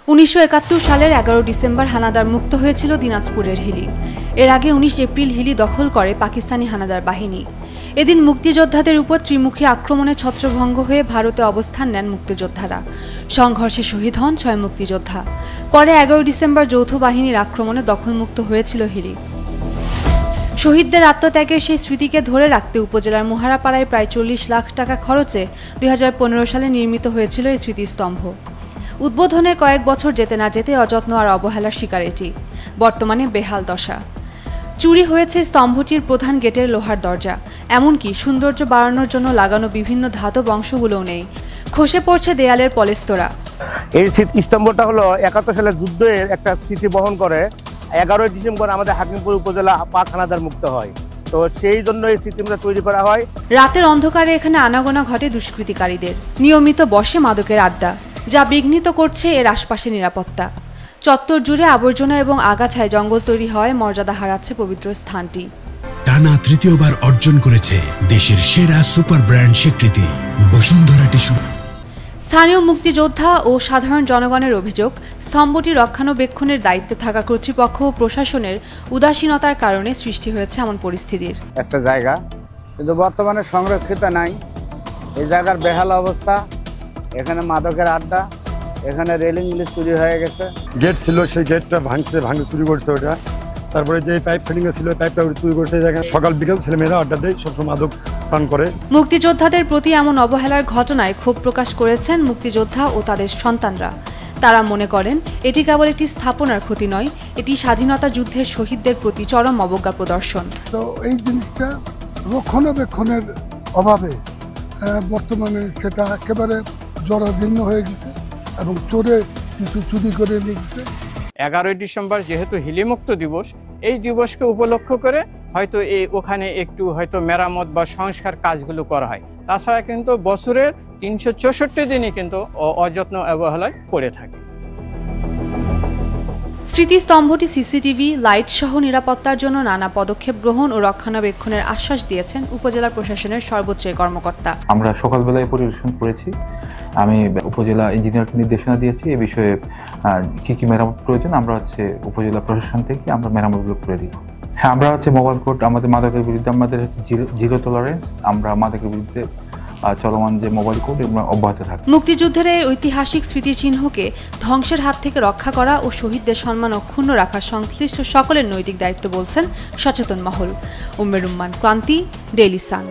1971 সালের 11 ডিসেম্বর হানাদার মুক্ত হয়েছিল দিনাজপুরের হিলি। এর আগে 19 এপ্রিল হিলি দখল করে পাকিস্তানি হানাদার বাহিনী। এদিন মুক্তিযোদ্ধাদের উপর ত্রিমুখী আক্রমণে ছত্রভঙ্গ হয়ে ভারতে অবস্থান নেন মুক্তিযোদ্ধারা। সংঘর্ষে শহীদ হন 6 মুক্তিযোদ্ধা। পরে 11 ডিসেম্বর যৌথ বাহিনীর আক্রমণে দখলমুক্ত হয়েছিল হিলি। শহীদদের আত্মত্যাগের সেই স্মৃতিকে ধরে রাখতে উপজেলার মুহারাপাড়ায় প্রায় 40 লাখ টাকা খরচে 2015 সালে নির্মিত হয়েছিল এই স্মৃতিস্তম্ভ। উদ্বোধনের কয়েক বছর যেতে না যেতে অযত্ন আর অবহেলার শিকার এটি। বর্তমানে বেহাল দশা। চুরি হয়েছে স্তম্ভটির প্রধান গেটের লোহার দরজা, এমনকি সৌন্দর্য বাড়ানোর জন্য লাগানো বিভিন্ন ধাতব অংশগুলোও নেই। খসে পড়ছে দেয়ালের পলেস্তরা। এই স্মৃতিস্তম্ভটা হলো 71 সালের যুদ্ধের একটা স্মৃতি বহন করে। 11 ডিসেম্বর আমাদের হাকিমপুর উপজেলা পাক হানাদার মুক্ত হয়, তো সেই জন্য এই স্মৃতিটা তৈরি করা হয়। রাতের অন্ধকারে এখানে আনাগোনা ঘটে দুষ্কৃতিকারীদের। নিয়মিত বসে মাদকের আড্ডা, যা বিঘ্নিত করছে এর আশপাশে নিরাপত্তা। চত্বর জুড়ে আবর্জনা এবং আগাছায় জঙ্গল তৈরি হয়, মর্যাদা হারাচ্ছে পবিত্র স্থানটি। টানা তৃতীয়বার অর্জন করেছে দেশের সেরা সুপার ব্র্যান্ড স্বীকৃতি বসুন্ধরা টিস্যু। স্থানীয় মুক্তিযোদ্ধা ও সাধারণ জনগণের অভিযোগ, স্তম্ভটি রক্ষণাবেক্ষণের দায়িত্বে থাকা কর্তৃপক্ষ ও প্রশাসনের উদাসীনতার কারণে সৃষ্টি হয়েছে এমন পরিস্থিতির। একটা জায়গা কিন্তু বর্তমানে সংরক্ষিত নাই। এই জায়গার বেহাল অবস্থা, এখানে মাদকের আড্ডা, এখানে রেলিংগুলি চুরি হয়ে গেছে। গেট ছিল, সেই গেটটা ভাঙে চুরি করছে ওটা। তারপরে যে পাইপ ফিটিং ছিল, পাইপটা চুরি করছে। সকাল বিকাল ছেলেমেয়েরা আড্ডা দেয়, সবসময় মাদক পান করে। মুক্তিযোদ্ধাদের প্রতি এমন অবহেলার ঘটনায় ক্ষোভ প্রকাশ করেছেন মুক্তিযোদ্ধা ও তাদের সন্তানরা। তারা মনে করেন এটি কেবল একটি স্থাপনার ক্ষতি নয়, এটি স্বাধীনতা যুদ্ধের শহীদদের প্রতি চরম অবজ্ঞা প্রদর্শন। তো এই জিনিসটা রক্ষণাবেক্ষণের অভাবে বর্তমানে সেটা একেবারে জরাজীর্ণ হয়ে গেছে এবং চোরে কিছু চুরি করে নিয়ে গেছে। 11 ডিসেম্বর যেহেতু হিলিমুক্ত দিবস, এই দিবসকে উপলক্ষ করে হয়তো ওখানে একটু হয়তো মেরামত বা সংস্কার কাজগুলো করা হয়। তাছাড়া কিন্তু বছরের 364 দিনই কিন্তু অযত্ন অবহেলায় পড়ে থাকে। স্মৃতিস্তম্ভটি সিসিটিভি, লাইট সহ নিরাপত্তার জন্য নানা পদক্ষেপ গ্রহণ ও রক্ষণাবেক্ষণের আশ্বাস দিয়েছেন উপজেলা প্রশাসনের সর্বোচ্চ কর্মকর্তা। আমরা সকালবেলায় পরিদর্শন করেছি। আমি উপজেলা ইঞ্জিনিয়ারকে নির্দেশনা দিয়েছি এই বিষয়ে কি কি মেরামত প্রয়োজন আমরা উপজেলা প্রশাসন থেকে আমরা মেরামতগুলো করে দিব। হ্যাঁ, আমরা মোবাইল কোর্ট, আমাদের মাদকের বিরুদ্ধে আমাদের জিরো টলারেন্স। আমরা মাদকের বিরুদ্ধে চলমান যে মোবাইল কোড অব্যাহত থাকে। মুক্তিযুদ্ধের এই ঐতিহাসিক স্মৃতিচিহ্নকে ধ্বংসের হাত থেকে রক্ষা করা ও শহীদদের সম্মান অক্ষুণ্ণ রাখা সংশ্লিষ্ট সকলের নৈতিক দায়িত্ব বলছেন সচেতন মহল। উম্মে রুম্মান, ক্রান্তি, ডেইলি সান।